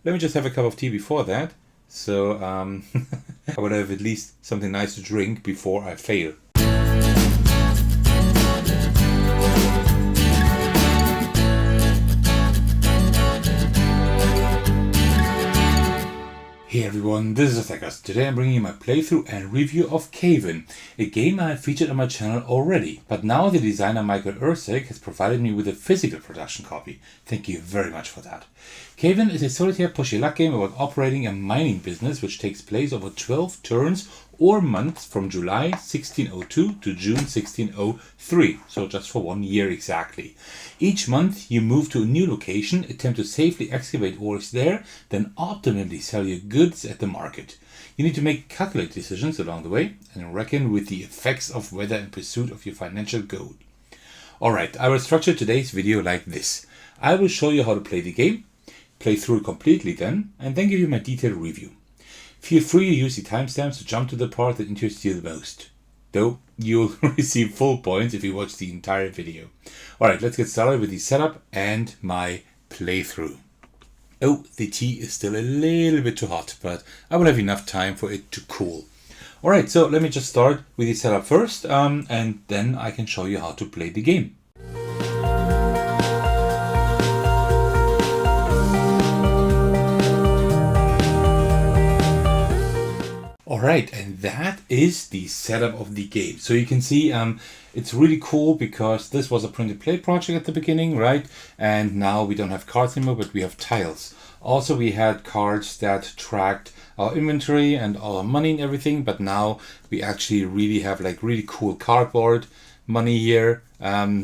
let me just have a cup of tea before that. So I would have at least something nice to drink before I fail. Hey everyone, this is Erceg. Today I'm bringing you my playthrough and review of Cave-In, a game I had featured on my channel already. But now the designer Michael Erceg has provided me with a physical production copy. Thank you very much for that. Cave-In is a solitaire push-your-luck game about operating a mining business which takes place over 12 turns or months from July 1602 to June 1603, so just for 1 year exactly. Each month you move to a new location, attempt to safely excavate ores there, then optimally sell your goods at the market. You need to make calculated decisions along the way and reckon with the effects of weather in pursuit of your financial goal. Alright, I will structure today's video like this. I will show you how to play the game, play through it completely then, and then give you my detailed review. Feel free to use the timestamps to jump to the part that interests you the most. Though, you'll receive full points if you watch the entire video. Alright, let's get started with the setup and my playthrough. Oh, the tea is still a little bit too hot, but I will have enough time for it to cool. Alright, so let me just start with the setup first, and then I can show you how to play the game. Alright, and that is the setup of the game. So you can see it's really cool because this was a print and play project at the beginning, right? And now we don't have cards anymore, but we have tiles. Also, we had cards that tracked our inventory and all our money and everything, but now we actually really have like really cool cardboard money here,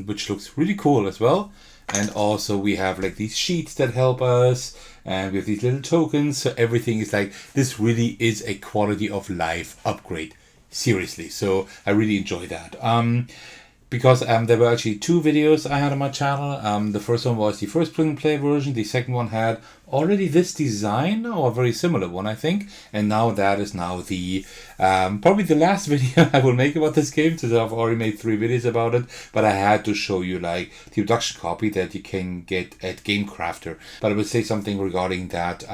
which looks really cool as well. And also we have like these sheets that help us, and we have these little tokens. So everything is like, this really is a quality of life upgrade. Seriously. So I really enjoy that. Because there were actually two videos I had on my channel. The first one was the first print and play version. The second one had already this design, or a very similar one, I think. And now that is now the probably the last video I will make about this game, since I've already made 3 videos about it. But I had to show you like the production copy that you can get at GameCrafter. But I will say something regarding that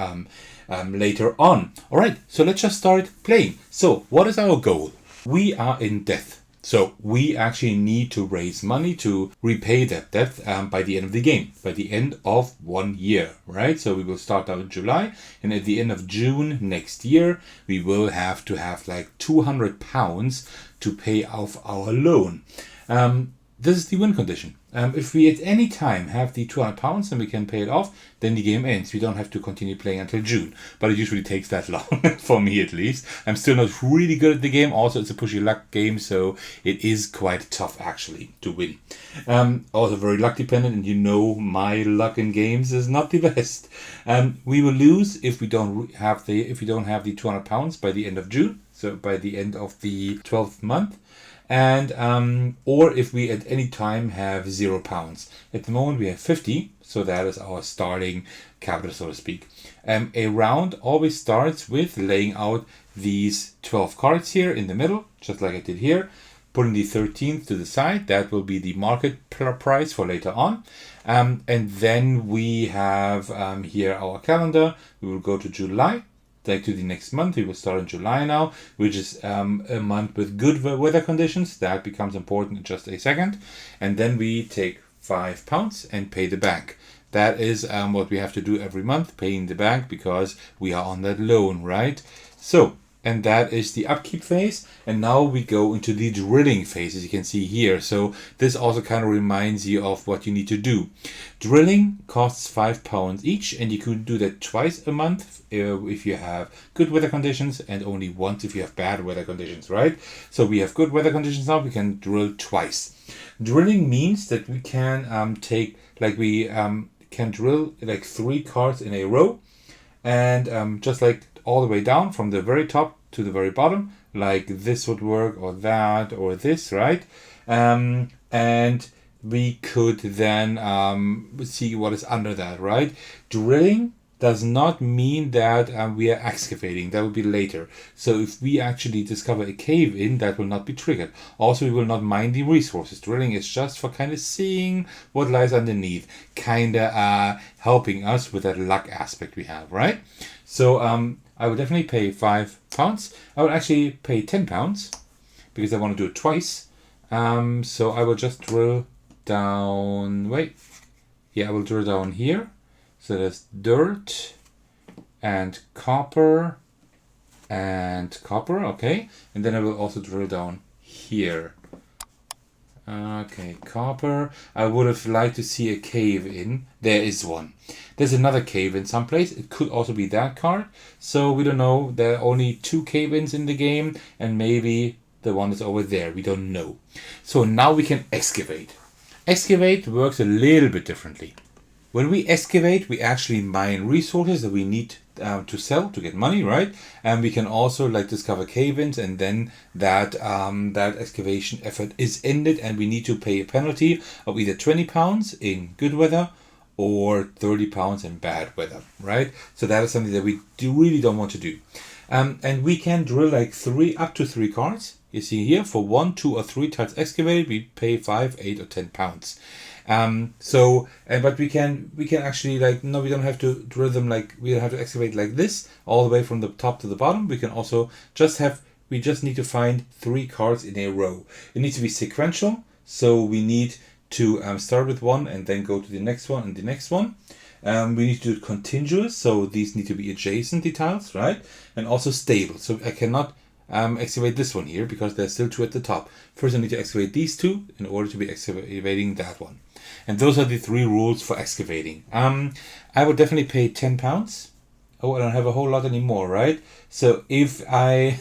later on. Alright, so let's just start playing. So what is our goal? We are in debt. So we actually need to raise money to repay that debt by the end of the game, by the end of 1 year, right? So we will start out in July, and at the end of June next year, we will have to have like £200 to pay off our loan. This is the win condition. If we at any time have the £200 and we can pay it off, then the game ends. We don't have to continue playing until June. But it usually takes that long, for me at least. I'm still not really good at the game. Also, it's a push your luck game, so it is quite tough actually to win. Also very luck dependent, and you know my luck in games is not the best. We will lose if we don't have the £200 by the end of June, so by the end of the 12th month. And or if we at any time have £0. At the moment we have 50, so that is our starting capital, so to speak. A round always starts with laying out these 12 cards here in the middle, just like I did here, putting the 13th to the side. That will be the market price for later on. And then we have here our calendar. We will go to July. Like to the next month. We will start in July now, which is a month with good weather conditions. That becomes important in just a second. And then we take £5 and pay the bank. That is what we have to do every month, paying the bank, because we are on that loan, right? So, and that is the upkeep phase. And now we go into the drilling phase, as you can see here. So this also kind of reminds you of what you need to do. Drilling costs £5 each, and you can do that twice a month if you have good weather conditions, and only once if you have bad weather conditions, right? So we have good weather conditions now, we can drill twice. Drilling means that we can can drill like 3 cards in a row, and just like all the way down from the very top to the very bottom, like this would work, or that, or this, right? And we could then see what is under that, right? Drilling does not mean that we are excavating. That will be later. So if we actually discover a cave in, that will not be triggered. Also, we will not mine the resources. Drilling is just for kind of seeing what lies underneath, kind of helping us with that luck aspect we have, right? So I would definitely pay £5. I would actually pay £10 because I want to do it twice. So I will just drill down. I will drill down here. So there's dirt and copper, okay. And then I will also drill down here. Okay, copper. I would have liked to see a cave in. There is one. There's another cave in someplace. It could also be that card. So we don't know. There are only 2 cave-ins in the game, and maybe the one is over there. We don't know. So now we can excavate. Excavate works a little bit differently. When we excavate, we actually mine resources that we need to sell to get money, right? And we can also discover cave-ins, and then that excavation effort is ended, and we need to pay a penalty of either £20 in good weather or £30 in bad weather, right? So that is something that we really don't want to do. And we can drill up to 3 cards. You see here, for 1, 2, or 3 tiles excavated, we pay 5, 8, or 10 pounds. But we can actually no, we don't have to drill them we don't have to excavate like this all the way from the top to the bottom. We can also we just need to find 3 cards in a row. It needs to be sequential, so we need to start with one and then go to the next one and the next one. We need to do it continuous, so these need to be adjacent, the tiles, right? And also stable. So I cannot excavate this one here because there's still 2 at the top. First I need to excavate these 2 in order to be excavating that one. And those are the 3 rules for excavating. I would definitely pay £10. Oh, I don't have a whole lot anymore, right? So if I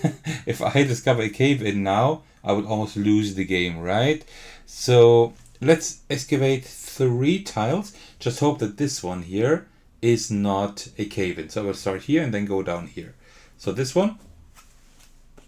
discover a cave in now, I would almost lose the game, right? So let's excavate 3 tiles. Just hope that this one here is not a cave in. So I will start here and then go down here. So this one,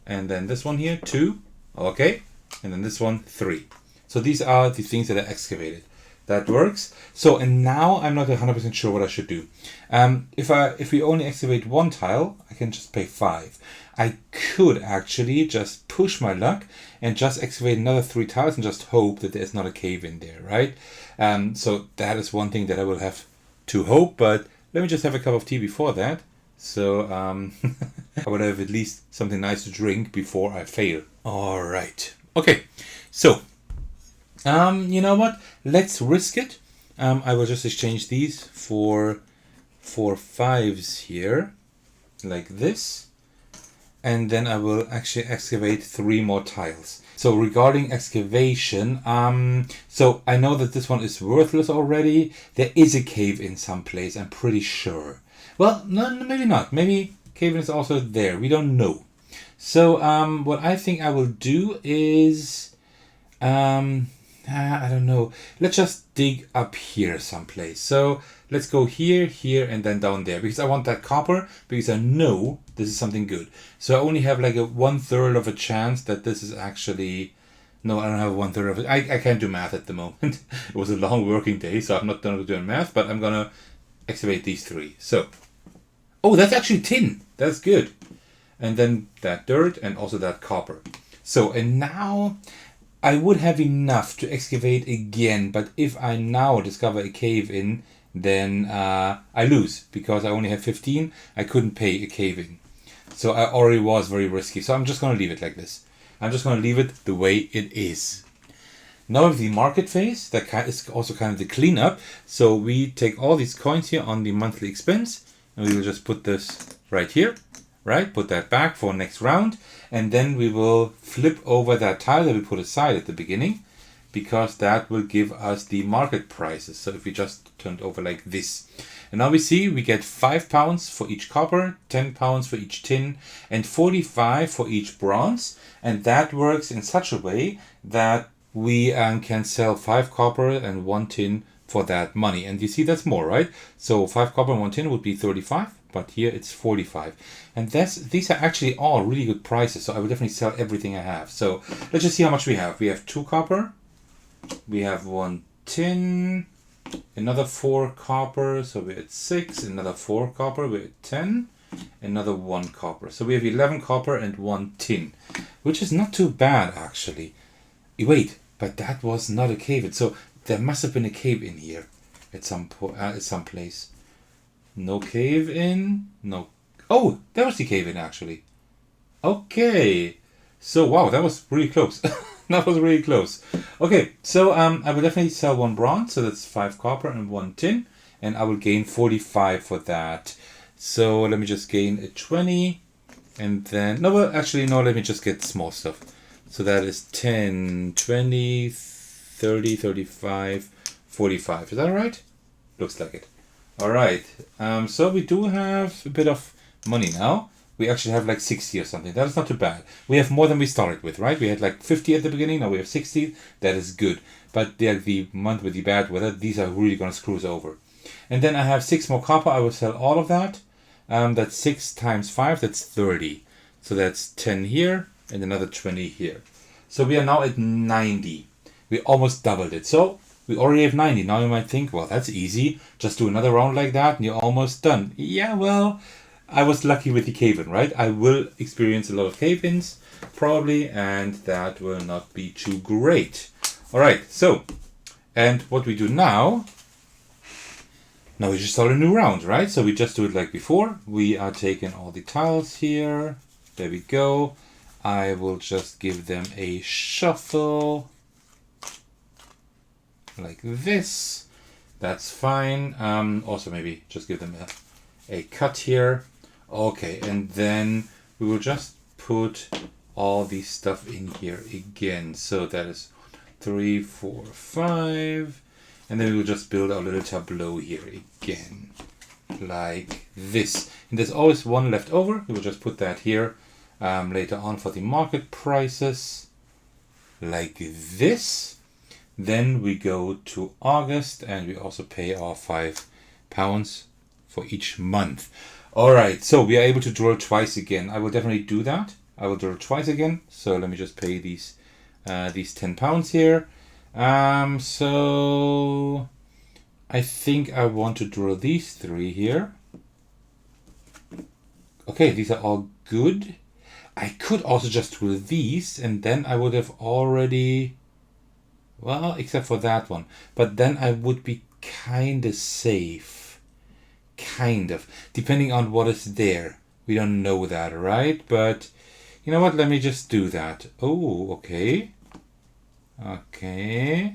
and then this one here, 2, okay, and then this one, 3. So these are the things that are excavated. That works. So, and now I'm not 100% sure what I should do. If we only excavate 1 tile, I can just pay 5. I could actually just push my luck and just excavate another 3 tiles and just hope that there's not a cave in there, right? So that is one thing that I will have to hope, but let me just have a cup of tea before that. So I would have at least something nice to drink before I fail. All right. Okay. So, you know what? Let's risk it. I will just exchange these for 5s here, like this. And then I will actually excavate 3 more tiles. So regarding excavation, so I know that this one is worthless already. There is a cave in some place, I'm pretty sure. Well, no, maybe not. Maybe cave-in is also there. We don't know. So what I think I will do is, I don't know. Let's just dig up here someplace. So let's go here, here, and then down there. Because I want that copper, because I know this is something good. So I only have a 1/3 of a chance that this is actually... No, I don't have 1/3 of it. I can't do math at the moment. It was a long working day, so I'm not done doing math, but I'm going to excavate these 3. So... Oh, that's actually tin. That's good. And then that dirt and also that copper. So, and now I would have enough to excavate again. But if I now discover a cave in, then I lose because I only have 15. I couldn't pay a cave in. So I already was very risky. So I'm just going to leave it like this. I'm just going to leave it the way it is. Now with the market phase, that is also kind of the cleanup. So we take all these coins here on the monthly expense. And we will just put this right here, right? Put that back for next round. And then we will flip over that tile that we put aside at the beginning, because that will give us the market prices. So if we just turn it over like this. And now we see we get £5 for each copper, £10 for each tin, and 45 for each bronze. And that works in such a way that we can sell 5 copper and 1 tin for that money. And you see that's more, right? So 5 copper and 1 tin would be 35, but here it's 45. And these are actually all really good prices. So I will definitely sell everything I have. So let's just see how much we have. We have 2 copper, we have 1 tin, another 4 copper, so we're at 6, another 4 copper, we're at 10, another 1 copper. So we have 11 copper and 1 tin, which is not too bad actually. Wait, but that was not a cave-in, so there must have been a cave in here at some place. No cave-in, no. Oh, that was the cave-in actually. Okay, so wow, that was really close. That was really close. Okay, so I will definitely sell 1 bronze, so that's 5 copper and 1 tin, and I will gain 45 for that. So let me just gain a 20, and then no, well, actually no, let me just get small stuff. So that is 10, 20, 30, 35, 45. Is that right? Looks like it. All right. So we do have a bit of money now. We actually have like 60 or something. That is not too bad. We have more than we started with, right? We had like 50 at the beginning. Now we have 60. That is good. But the month with the bad weather, these are really going to screw us over. And then I have 6 more copper. I will sell all of that. That's 6 times 5. That's 30. So that's 10 here and another 20 here. So we are now at 90. We almost doubled it. So we already have 90. Now you might think, well, that's easy. Just do another round like that and you're almost done. Yeah, well, I was lucky with the cave-in, right? I will experience a lot of cave-ins, probably, and that will not be too great. All right, so, and what we do now we just start a new round, right? So we just do it like before. We are taking all the tiles here. There we go. I will just give them a shuffle, like this. That's fine. Also maybe just give them a cut here. Okay, and then we will just put all the stuff in here again. So that is 3, 4, 5. And then we will just build our little tableau here again, like this. And there's always 1 left over. We will just put that here later on for the market prices, like this. Then we go to August and we also pay our £5 for each month. All right, so we are able to drill twice again. I will definitely do that. I will drill twice again. So let me just pay these £10 here. So I think I want to drill these 3 here. Okay, these are all good. I could also just drill these and then I would have already, well, except for that one. But then I would be kind of safe. Kind of, depending on what is there. We don't know that, right? But you know what? Let me just do that. Oh, okay. Okay.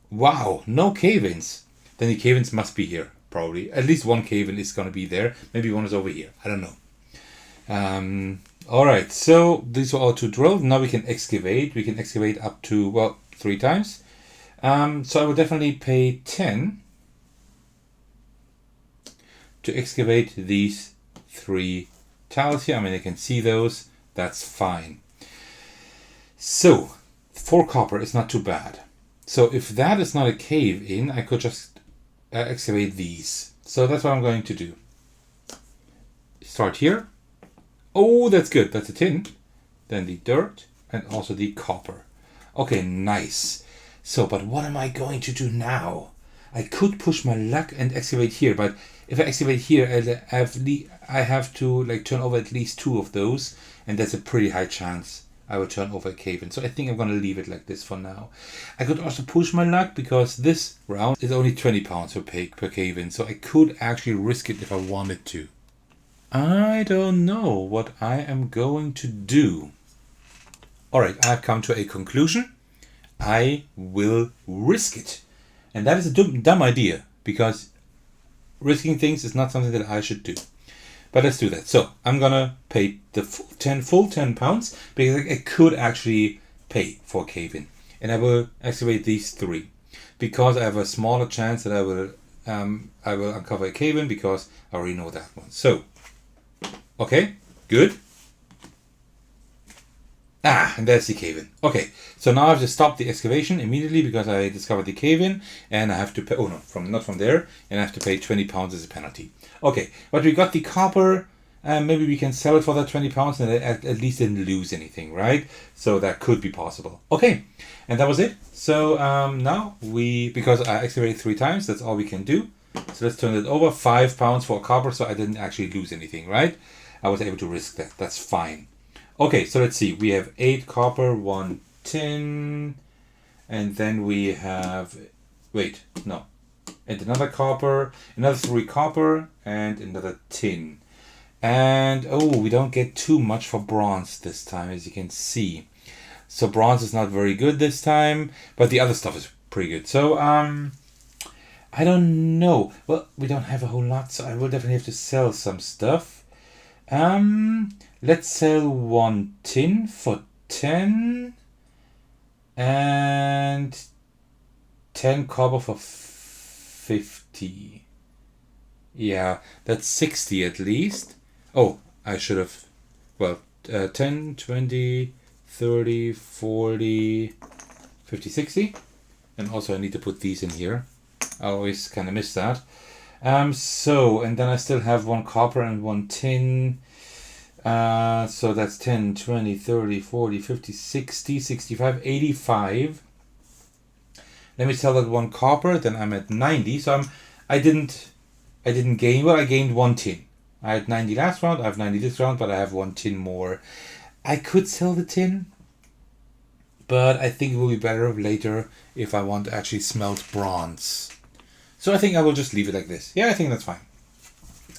Wow, no cave-ins. Then the cave-ins must be here, probably. At least 1 cave-in is going to be there. Maybe 1 is over here. I don't know. All right, so these are all 2 drilled. Now we can excavate. We can excavate up to, well, 3 times. So I will definitely pay 10 to excavate these 3 tiles here. I mean, I can see those. That's fine. So 4 copper is not too bad. So if that is not a cave-in, I could just excavate these. So that's what I'm going to do. Start here. Oh, that's good. That's a tin. Then the dirt and also the copper. Okay, nice. So, but what am I going to do now? I could push my luck and excavate here, but if I excavate here, I have to like turn over at least 2 of those, and that's a pretty high chance I will turn over a cave-in. So I think I'm going to leave it like this for now. I could also push my luck because this round is only £20 per cave-in, so I could actually risk it if I wanted to. I don't know what I am going to do. Alright, I've come to a conclusion. I will risk it. And that is a dumb idea, because risking things is not something that I should do. But let's do that. So I'm gonna pay the full £10 because I could actually pay for a cave-in, and I will excavate these 3 because I have a smaller chance that I will uncover a cave-in because I already know that one. So okay, good. And there's the cave-in. Okay, so now I have to stop the excavation immediately because I discovered the cave-in, and I have to pay, not from there, and I have to pay £20 as a penalty. Okay, but we got the copper, and maybe we can sell it for that 20 pounds and at least didn't lose anything, right? So that could be possible. Okay, and that was it. So now because I excavated 3 times, that's all we can do. So let's turn it over. 5 pounds for copper, so I didn't actually lose anything, right? I was able to risk that. That's fine. Okay, so let's see. We have 8 copper, 1 tin, and then we have, and another copper, another 3 copper, and another tin. And we don't get too much for bronze this time, as you can see. So bronze is not very good this time, but the other stuff is pretty good. So I don't know. Well, we don't have a whole lot, so I will definitely have to sell some stuff. Let's sell 1 tin for 10 and 10 copper for 50. Yeah, that's 60 at least. Oh, I should have, 10, 20, 30, 40, 50, 60. And also I need to put these in here. I always kind of miss that. And then I still have 1 copper and 1 tin. So that's 10, 20, 30, 40, 50, 60, 65, 85. Let me sell that 1 copper, then I'm at 90. So I didn't gain, I gained 1 tin. I had 90 last round, I have 90 this round, but I have 1 tin more. I could sell the tin, but I think it will be better later if I want to actually smelt bronze. So I think I will just leave it like this. Yeah, I think that's fine.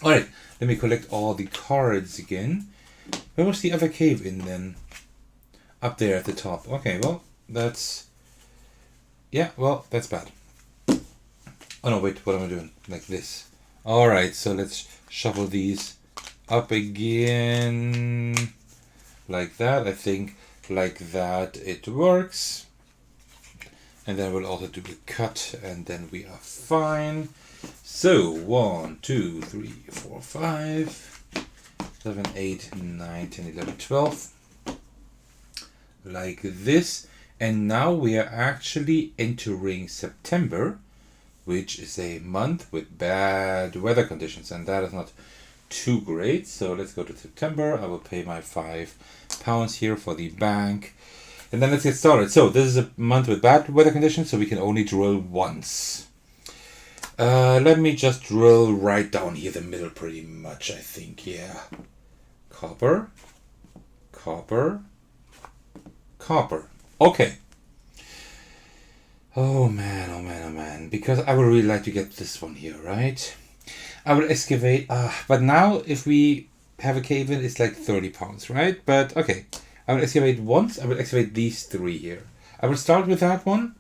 Alright, let me collect all the cards again. Where was the other cave in then? Up there at the top. Okay, well, that's bad. Oh no, wait, what am I doing? Like this. Alright, so let's shuffle these up again. Like that. I think like that it works. And then we'll also do the cut, and then we are fine. So 1, 2, 3, 4, 5, 7, 8, 9, 10, 11, 12. Like this. And now we are actually entering September, which is a month with bad weather conditions, and that is not too great. So let's go to September. I will pay my 5 pounds here for the bank. And then let's get started. So this is a month with bad weather conditions, so we can only drill once. Let me just drill right down here the middle pretty much, I think. Yeah. Copper. Copper. Copper. Okay. Oh man, oh man, oh man. Because I would really like to get this one here, right? I will excavate. But now if we have a cave in, it's like 30 pounds, right? But okay. I will excavate once. I will excavate these 3 here. I will start with that one.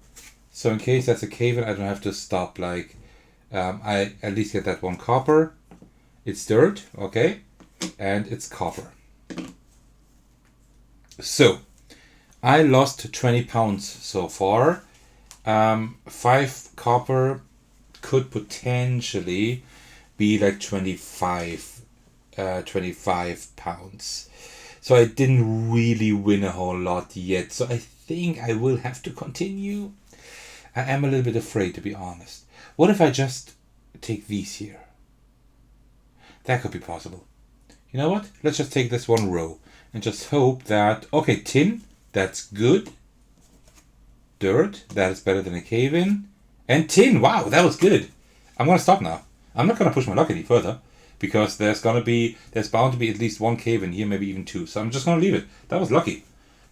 So in case that's a cave in, I don't have to stop like... I at least get that 1 copper. It's dirt, okay? And it's copper. So, I lost 20 pounds so far. 5 copper could potentially be like 25 pounds. So I didn't really win a whole lot yet. So I think I will have to continue. I am a little bit afraid, to be honest. What if I just take these here? That could be possible. You know what? Let's just take this 1 row and just hope that... Okay, tin, that's good. Dirt, that is better than a cave-in. And tin, wow, that was good. I'm going to stop now. I'm not going to push my luck any further, because there's bound to be at least 1 cave-in here, maybe even 2. So I'm just going to leave it. That was lucky.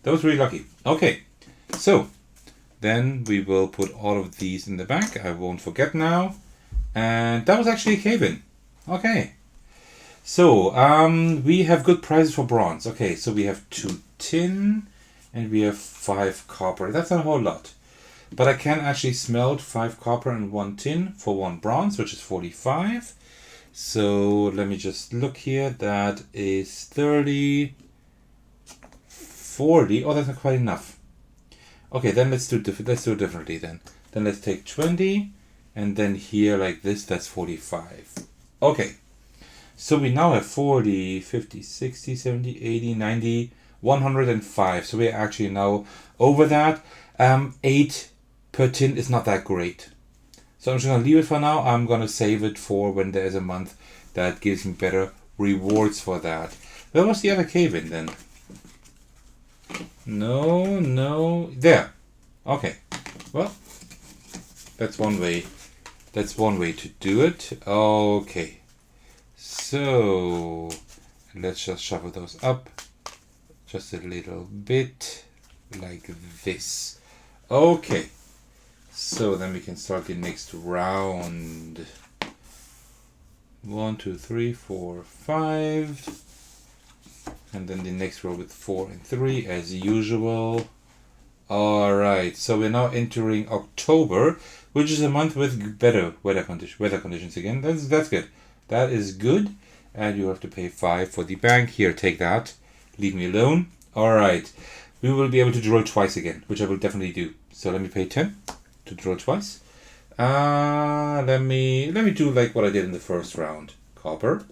That was really lucky. Okay, so then we will put all of these in the back. I won't forget now. And that was actually a cave-in. Okay. So, we have good prices for bronze. Okay, so we have 2 tin and we have 5 copper. That's not a whole lot. But I can actually smelt 5 copper and 1 tin for 1 bronze, which is 45. So let me just look here. That is 30, 40. Oh, that's not quite enough. Okay, then let's do it differently then. Then let's take 20 and then here like this, that's 45. Okay. So we now have 40, 50, 60, 70, 80, 90, 105. So we're actually now over that. 8 per tin is not that great. So I'm just going to leave it for now. I'm going to save it for when there's a month that gives me better rewards for that. Where was the other cave in then? No, there. Okay, well, that's one way. That's one way to do it. Okay, so let's just shuffle those up just a little bit like this. Okay, so then we can start the next round. 1, 2, 3, 4, 5, and then the next row with 4 and 3 as usual. Alright, so we're now entering October, which is a month with better weather conditions again. That's good. That is good. And you have to pay 5 for the bank. Here, take that. Leave me alone. Alright, we will be able to draw twice again, which I will definitely do. So let me pay 10 to draw twice. Let me do like what I did in the first round. Copper,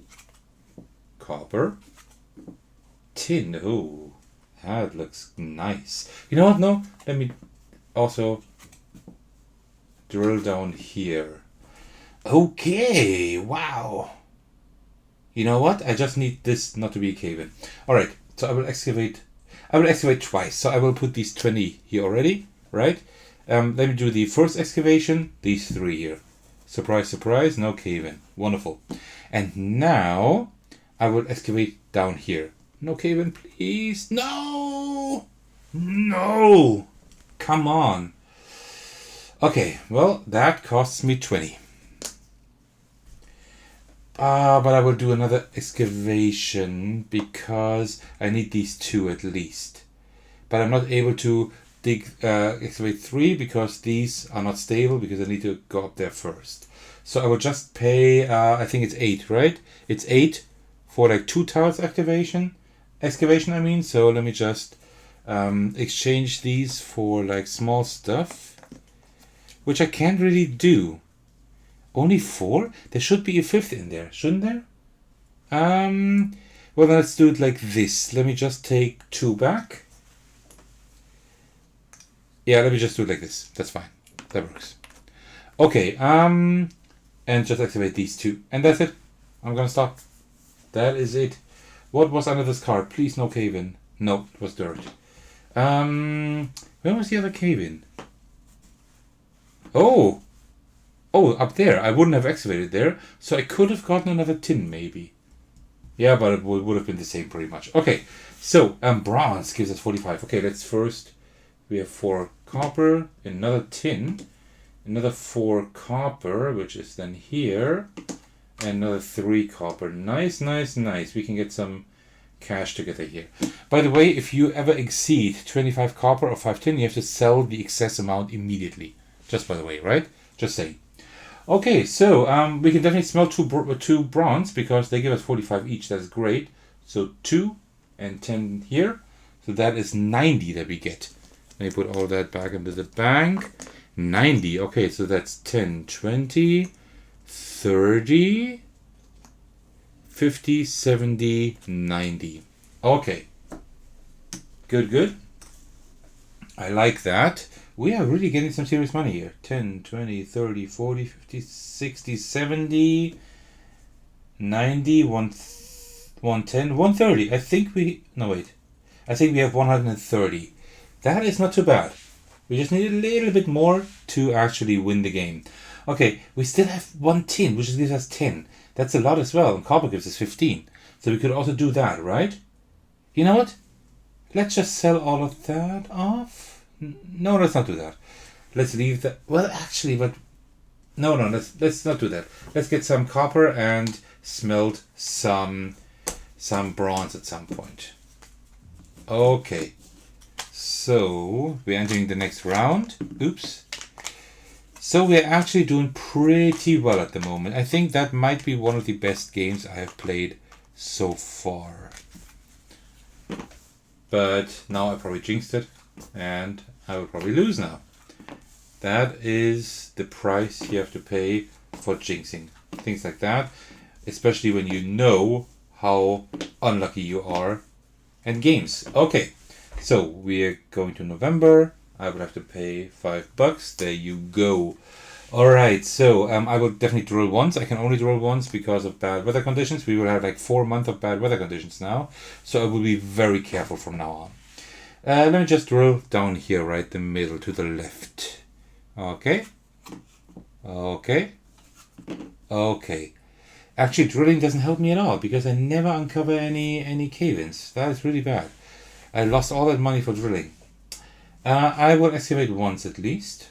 tin. Ooh, that looks nice. You know what? No, let me also drill down here. Okay, wow. You know what? I just need this not to be a cave-in. All right, so I will excavate twice. So I will put these 20 here already, right? Let me do the first excavation. These 3 here. Surprise, surprise, no cave-in. Wonderful. And now I will excavate down here. No cave-in, please. No! No! Come on. Okay, well, that costs me 20. But I will do another excavation because I need these 2 at least. But I'm not able to excavate 3 because these are not stable because I need to go up there first. So I will just pay, I think it's 8, right? It's 8 for like 2 tiles excavation, I mean. So let me just exchange these for like small stuff, which I can't really do. Only 4? There should be a 5th in there, shouldn't there? Well, let's do it like this. Let me just take 2 back. Yeah, let me just do it like this. That's fine. That works. Okay, and just activate these 2. And that's it. I'm gonna stop. That is it. What was under this card? Please no cave-in. No, it was dirt. Where was the other cave-in? Oh, up there. I wouldn't have excavated there, so I could have gotten another tin, maybe. Yeah, but it would have been the same pretty much. Okay, so bronze gives us 45. Okay, let's first. We have 4 copper, another tin, another 4 copper, which is then here, and another 3 copper. Nice, nice, nice. We can get some cash together here. By the way, if you ever exceed 25 copper or 5 tin, you have to sell the excess amount immediately. Just by the way, right? Just saying. Okay, so we can definitely smelt 2 bronze because they give us 45 each. That's great. So 2 and 10 here. So that is 90 that we get. Let me put all that back into the bank. 90. Okay, so that's 10, 20, 30, 50, 70, 90. Okay. Good. I like that. We are really getting some serious money here. 10, 20, 30, 40, 50, 60, 70, 90, 110, 130. I think we have 130. That is not too bad. We just need a little bit more to actually win the game. Okay, we still have 1 tin, which gives us 10. That's a lot as well. And copper gives us 15. So we could also do that, right? You know what? Let's just sell all of that off. No, let's not do that. Let's leave that. Well, actually, but no. Let's not do that. Let's get some copper and smelt some bronze at some point. Okay. So we're entering the next round. Oops. So we're actually doing pretty well at the moment. I think that might be one of the best games I have played so far. But now I probably jinxed it and I will probably lose now. That is the price you have to pay for jinxing. Things like that. Especially when you know how unlucky you are in games. Okay. So we're going to November. I will have to pay $5. There you go. Alright, so I will definitely drill once. I can only drill once because of bad weather conditions. We will have like 4 months of bad weather conditions now. So I will be very careful from now on. Let me just drill down here, right the middle, to the left. Okay. Okay. Okay. Actually, drilling doesn't help me at all because I never uncover any cave-ins. That is really bad. I lost all that money for drilling. I will excavate once at least.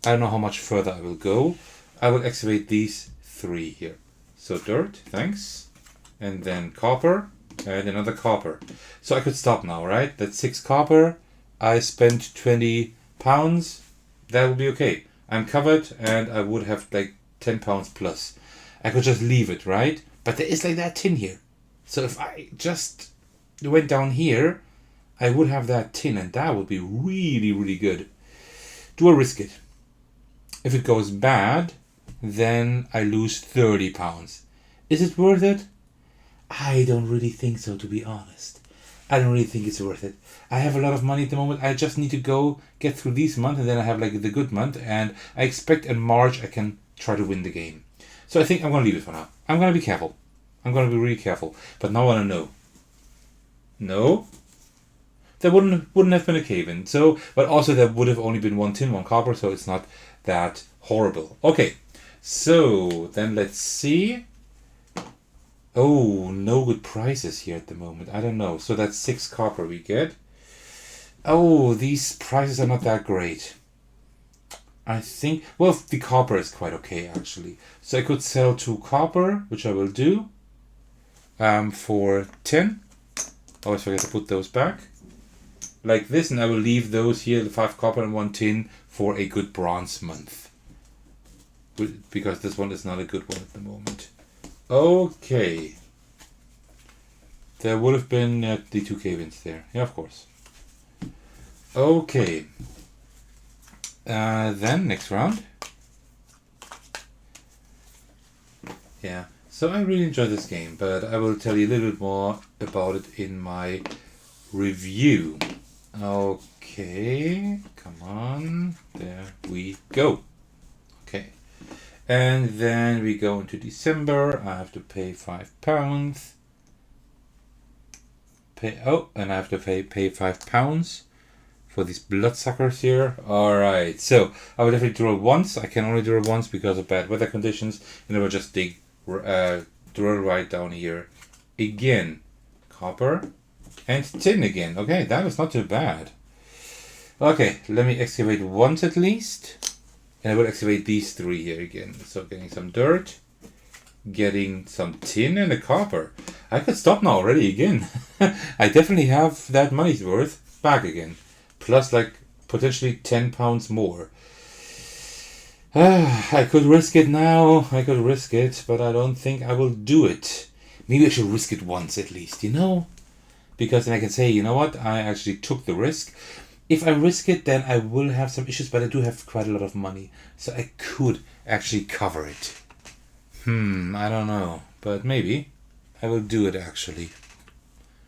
I don't know how much further I will go. I will excavate these 3 here. So dirt, thanks. And then copper and another copper. So I could stop now, right? That's 6 copper. I spent 20 pounds. That will be okay. I'm covered and I would have like 10 pounds plus. I could just leave it, right? But there is like that tin here. So if I just went down here, I would have that tin and that would be really, really good. Do I risk it? If it goes bad, then I lose 30 pounds. Is it worth it? I don't really think so, to be honest. I don't really think it's worth it. I have a lot of money at the moment. I just need to go get through this month and then I have like the good month. And I expect in March I can try to win the game. So I think I'm going to leave it for now. I'm going to be careful. I'm going to be really careful. But now I want to know. No? There wouldn't have been a cave-in. So, but also there would have only been 1 tin, 1 copper. So it's not that horrible. Okay, so then let's see. Oh, no good prices here at the moment. I don't know. So that's 6 copper we get. Oh, these prices are not that great. I think, well, the copper is quite okay actually. So I could sell 2 copper, which I will do, for 10. Always forget to put those back. Like this, and I will leave those here, the 5 copper and 1 tin, for a good bronze month. Because this one is not a good one at the moment. Okay. There would have been the 2 cave-ins there. Yeah, of course. Okay. Then, next round. Yeah. So I really enjoyed this game, but I will tell you a little bit more about it in my review. Okay, come on, there we go. Okay, and then we go into December. I have to pay £5. And I have to pay £5 for these bloodsuckers here. Alright, so I will definitely drill once. I can only drill once because of bad weather conditions, and I will just drill right down here again. Copper and tin again. Okay, that was not too bad. Okay, let me excavate once at least. And I will excavate these 3 here again. So getting some dirt, getting some tin and a copper. I could stop now already again. I definitely have that money's worth back again. Plus like potentially 10 pounds more. I could risk it now. I could risk it, but I don't think I will do it. Maybe I should risk it once at least, you know? Because then I can say, you know what, I actually took the risk. If I risk it, then I will have some issues, but I do have quite a lot of money. So I could actually cover it. I don't know. But maybe I will do it actually.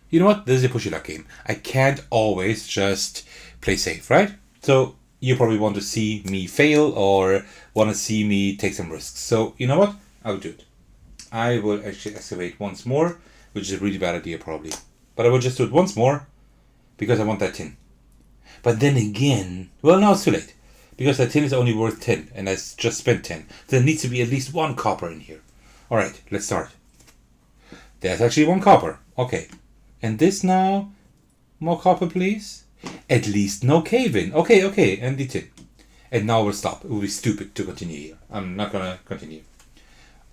You know what, this is a push your luck game. I can't always just play safe, right? So you probably want to see me fail or want to see me take some risks. So you know what, I'll do it. I will actually excavate once more, which is a really bad idea probably. But I will just do it once more because I want that tin. But then again, well, now it's too late because that tin is only worth 10 and I just spent 10. There needs to be at least 1 copper in here. Alright, let's start. There's actually 1 copper. Okay. And this now, more copper please. At least no cave-in. Okay, and the tin. And now we'll stop. It will be stupid to continue here. I'm not gonna continue.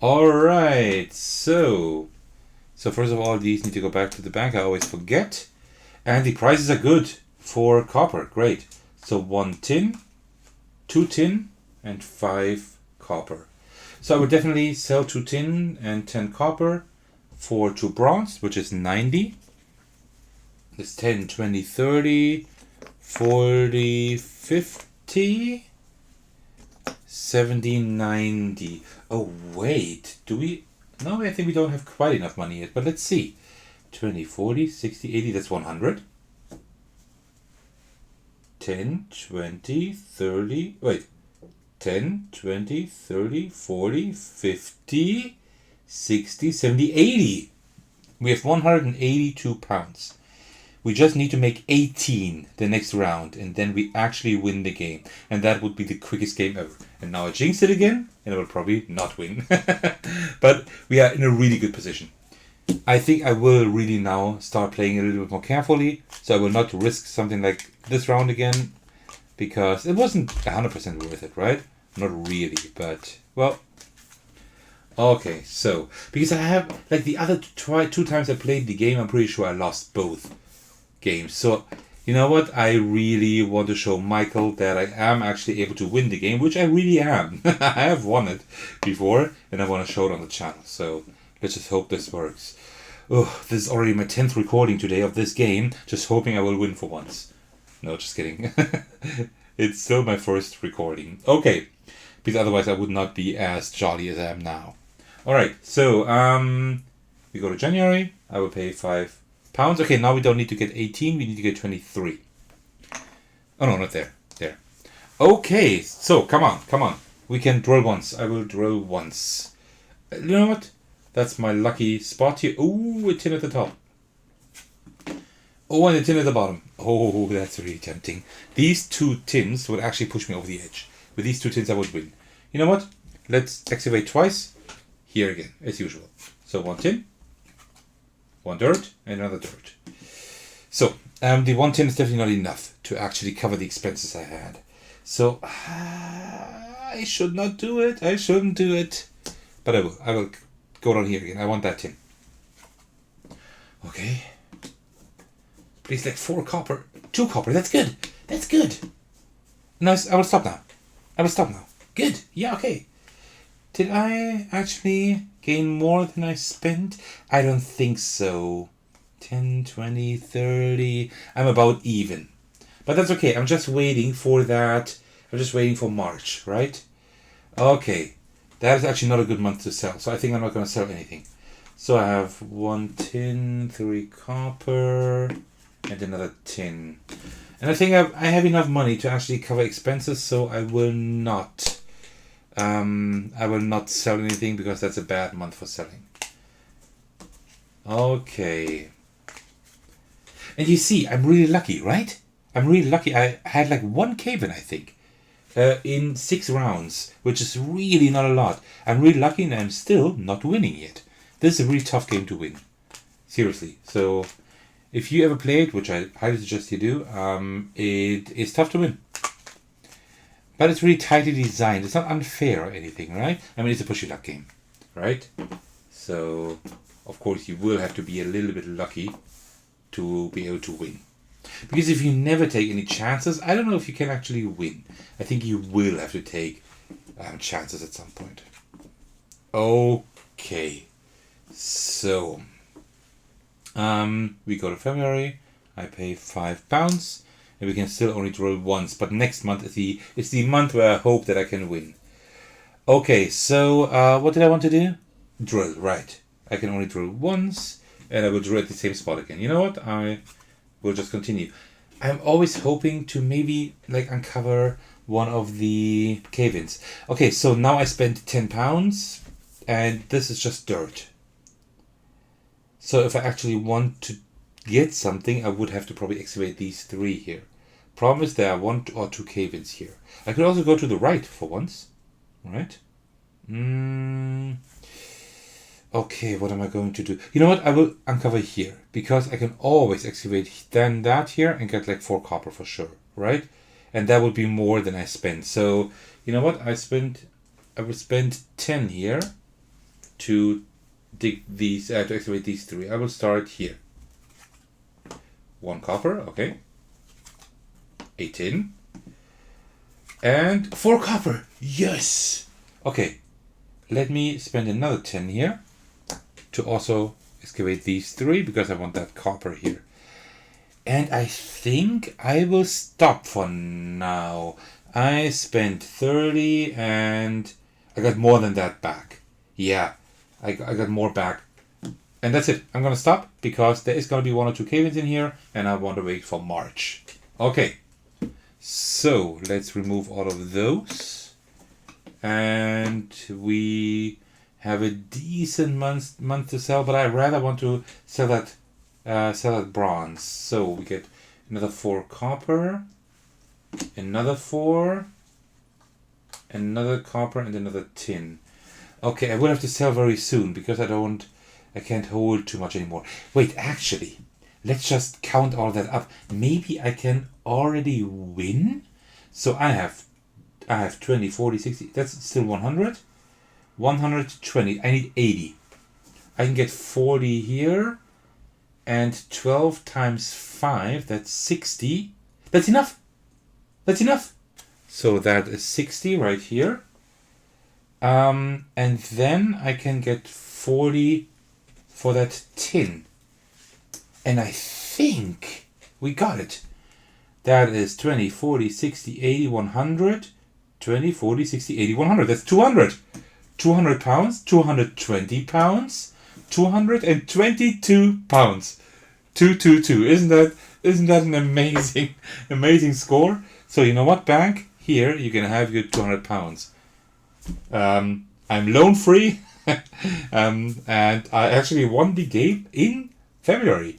Alright, so first of all, these need to go back to the bank. I always forget. And the prices are good for copper. Great. So 1 tin, 2 tin, and 5 copper. So I would definitely sell 2 tin and 10 copper for 2 bronze, which is 90. It's 10, 20, 30, 40, 50, 70, 90. Oh, wait. Do we? No, I think we don't have quite enough money yet, but let's see. 20, 40, 60, 80, that's 100. 10, 20, 30, wait. 10, 20, 30, 40, 50, 60, 70, 80. We have 182 pounds. We just need to make 18 the next round, and then we actually win the game. And that would be the quickest game ever. And now I jinxed it again, and I will probably not win. But we are in a really good position. I think I will really now start playing a little bit more carefully, so I will not risk something like this round again, because it wasn't 100% worth it, right? Not really, but, well... Okay, so, because I have, like the other two times I played the game, I'm pretty sure I lost both games. So, you know what? I really want to show Michael that I am actually able to win the game, which I really am. I have won it before, and I want to show it on the channel. So, let's just hope this works. Oh, this is already my 10th recording today of this game, just hoping I will win for once. No, just kidding. It's still my first recording. Okay, because otherwise I would not be as jolly as I am now. Alright, so, we go to January. I will pay £5. Okay, now we don't need to get 18, we need to get 23. Oh no, not there. There. Okay, so, come on. We can drill once. I will drill once. You know what? That's my lucky spot here. Ooh, a tin at the top. Oh, and a tin at the bottom. Oh, that's really tempting. These two tins would actually push me over the edge. With these two tins, I would win. You know what? Let's excavate twice. Here again, as usual. So one tin, one dirt, and another dirt. So, the one tin is definitely not enough to actually cover the expenses I had. So, I should not do it. I shouldn't do it. But I will. I will go down here again. I want that tin. Okay. Please, like 4 copper. 2 copper. That's good. That's good. Nice. I will stop now. Good. Yeah, okay. Did I actually gain more than I spent? I don't think so. 10, 20, 30. I'm about even. But that's okay. I'm just waiting for that. I'm just waiting for March, right? Okay. That is actually not a good month to sell. So I think I'm not going to sell anything. So I have 1 tin, 3 copper, and another tin. And I think I have enough money to actually cover expenses, so I will not... I will not sell anything because that's a bad month for selling. Okay. And you see, I'm really lucky, right? I'm really lucky. I had like 1 cave-in, I think, in 6 rounds, which is really not a lot. I'm really lucky and I'm still not winning yet. This is a really tough game to win. Seriously. So, if you ever play it, which I highly suggest you do, it is tough to win. But it's really tightly designed. It's not unfair or anything, right? I mean, it's a push-your luck game, right? So, of course, you will have to be a little bit lucky to be able to win. Because if you never take any chances, I don't know if you can actually win. I think you will have to take chances at some point. Okay. So, we go to February. I pay £5. And we can still only drill once, but next month is the month where I hope that I can win. Okay, so what did I want to do? Drill, right. I can only drill once, and I will drill at the same spot again. You know what? I will just continue. I'm always hoping to maybe like uncover one of the cave-ins. Okay, so now I spent £10, and this is just dirt. So if I actually want to get something, I would have to probably excavate these 3 here. Problem is there are 1 or 2 cave-ins here. I could also go to the right for once. Right? Okay, what am I going to do? You know what? I will uncover here. Because I can always excavate then that here and get like 4 copper for sure. Right? And that would be more than I spent. So, you know what? I will spend 10 here to dig these, to excavate these 3. I will start here. 1 copper, okay. 8 tin. And 4 copper. Yes! Okay. Let me spend another 10 here to also excavate these 3 because I want that copper here. And I think I will stop for now. I spent 30 and I got more than that back. Yeah, I got more back. And that's it. I'm going to stop because there is going to be 1 or 2 cave-ins in here and I want to wait for March. Okay. So let's remove all of those. and we have a decent month to sell, but I rather want to sell that bronze. So we get another 4 copper, another 4, another copper, and another tin. Okay, I will have to sell very soon because I can't hold too much anymore. Wait, actually, let's just count all that up. Maybe I can already win. So I have 20, 40, 60. That's still 100. 120. I need 80. I can get 40 here. And 12 times 5, that's 60. That's enough. That's enough. So that is 60 right here. And then I can get 40 for that tin. And I think we got it. That is 20, 40, 60, 80, 100. 20, 40, 60, 80, 100. That's 200. 200 pounds, 220 pounds, 222 pounds. 222. Isn't that an amazing score? So you know what, bank? Here you can have your 200 pounds. I'm loan free. And I actually won the game in February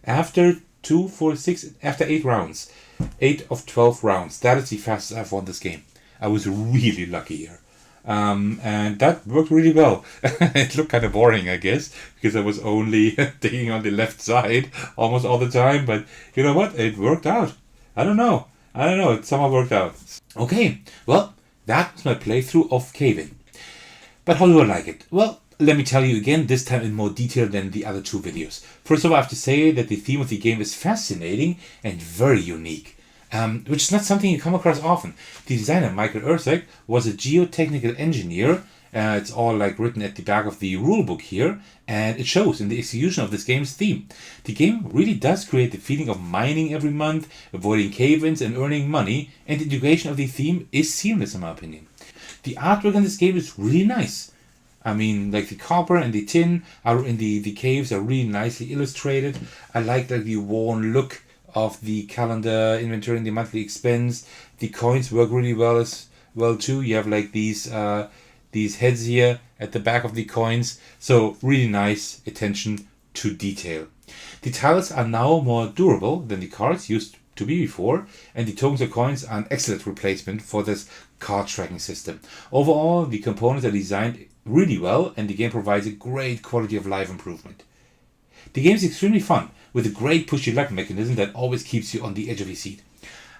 after 8 rounds. 8 of 12 rounds. That is the fastest I've won this game. I was really lucky here. And that worked really well. It looked kind of boring, I guess, because I was only digging on the left side almost all the time. But you know what? It worked out. I don't know. It somehow worked out. Okay, well, that was my playthrough of Cave-In. But how do I like it? Well, let me tell you again, this time in more detail than the other 2 videos. First of all, I have to say that the theme of the game is fascinating and very unique. Which is not something you come across often. The designer, Michael Erceg, was a geotechnical engineer. It's all like written at the back of the rulebook here, and it shows in the execution of this game's theme. The game really does create the feeling of mining every month, avoiding cave-ins and earning money, and the integration of the theme is seamless in my opinion. The artwork in this game is really nice. I mean, like the copper and the tin are in the caves are really nicely illustrated. I like the worn look of the calendar inventorying the monthly expense. The coins work really well as well too. You have like these heads here at the back of the coins, so really nice attention to detail. The tiles are now more durable than the cards used to be before, and the tokens or coins are an excellent replacement for this card tracking system. Overall, the components are designed really well, and the game provides a great quality of life improvement. The game is extremely fun, with a great pushy luck mechanism that always keeps you on the edge of your seat.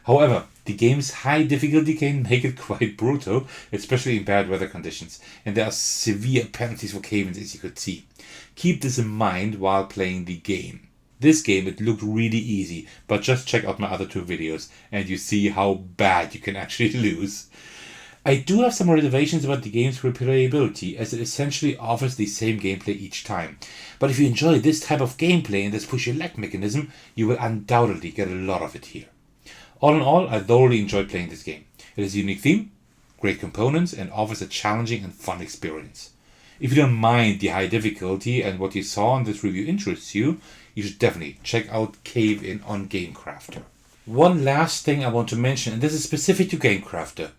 However, the game's high difficulty can make it quite brutal, especially in bad weather conditions, and there are severe penalties for cave-ins, as you could see. Keep this in mind while playing the game. This game, it looked really easy, but just check out my other 2 videos and you see how bad you can actually lose. I do have some reservations about the game's replayability, as it essentially offers the same gameplay each time. But if you enjoy this type of gameplay and this push-your-luck mechanism, you will undoubtedly get a lot of it here. All in all, I thoroughly enjoyed playing this game. It has a unique theme, great components, and offers a challenging and fun experience. If you don't mind the high difficulty and what you saw in this review interests you, you should definitely check out Cave-In on GameCrafter. One last thing I want to mention, and this is specific to GameCrafter.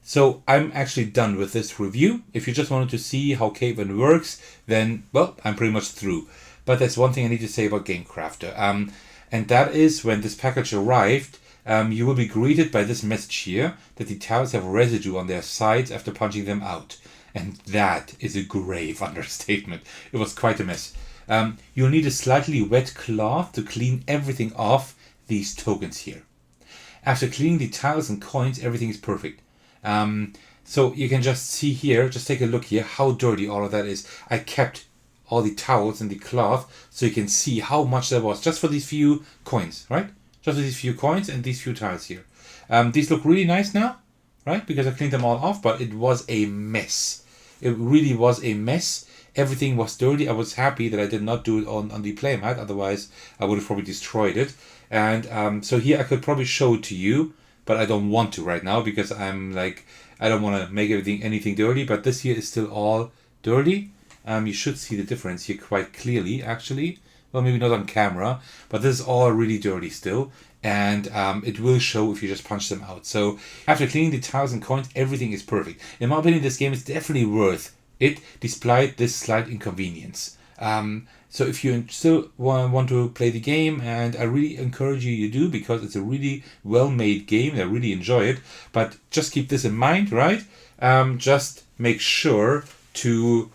So I'm actually done with this review. If you just wanted to see how Cave-In works, then, well, I'm pretty much through. But there's one thing I need to say about GameCrafter. And that is when this package arrived, you will be greeted by this message here, that the tiles have residue on their sides after punching them out. And that is a grave understatement. It was quite a mess. You'll need a slightly wet cloth to clean everything off these tokens here. After cleaning the tiles and coins, everything is perfect. So you can just see here, just take a look here, how dirty all of that is. I kept all the towels and the cloth so you can see how much there was just for these few coins, right? Just for these few coins and these few tiles here. These look really nice now, right? Because I cleaned them all off, but it was a mess. It really was a mess. Everything was dirty. I was happy that I did not do it on the playmat, otherwise I would have probably destroyed it. And so here I could probably show it to you, but I don't want to right now because I'm like, I don't want to make anything dirty, but this here is still all dirty. You should see the difference here quite clearly, actually. Well, maybe not on camera, but this is all really dirty still. And it will show if you just punch them out. So after cleaning the tiles and coins, everything is perfect. In my opinion, this game is definitely worth it, despite this slight inconvenience. So if you still want to play the game, and I really encourage you do, because it's a really well-made game, I really enjoy it. But just keep this in mind, right? Just make sure to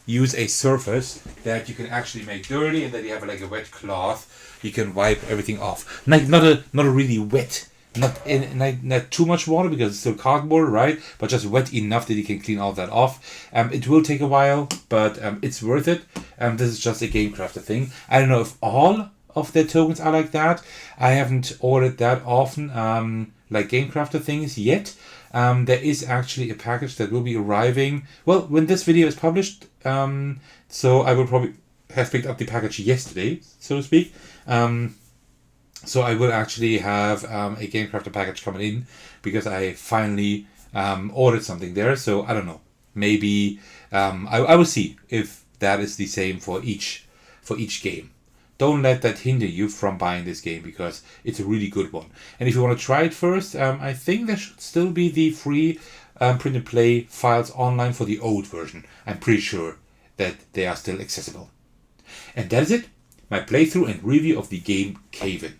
use a surface that you can actually make dirty, and that you have like a wet cloth. You can wipe everything off. Not a really wet, not too much water because it's still cardboard, right? But just wet enough that you can clean all that off. It will take a while, but it's worth it. This is just a GameCrafter thing. I don't know if all of their tokens are like that. I haven't ordered that often, like GameCrafter things yet. There is actually a package that will be arriving, well, when this video is published. So I will probably have picked up the package yesterday, so to speak. So I will actually have a GameCrafter package coming in, because I finally ordered something there. So I don't know. Maybe I will see if that is the same for each game. Don't let that hinder you from buying this game, because it's a really good one. And if you want to try it first, I think there should still be the free print and play files online for the old version. I'm pretty sure that they are still accessible. And that is it. My playthrough and review of the game Cave-In.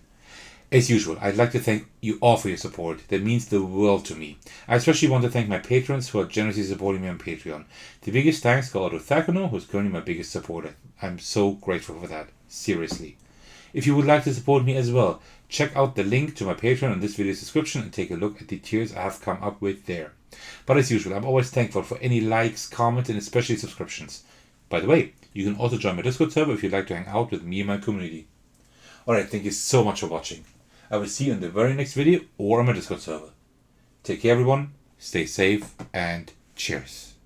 As usual, I'd like to thank you all for your support. That means the world to me. I especially want to thank my patrons who are generously supporting me on Patreon. The biggest thanks go to Thakono, who's currently my biggest supporter. I'm so grateful for that. Seriously. If you would like to support me as well, check out the link to my Patreon in this video's description and take a look at the tiers I have come up with there. But as usual, I'm always thankful for any likes, comments, and especially subscriptions. By the way, you can also join my Discord server if you'd like to hang out with me and my community. Alright, thank you so much for watching. I will see you in the very next video or on my Discord server. Take care everyone, stay safe, and cheers.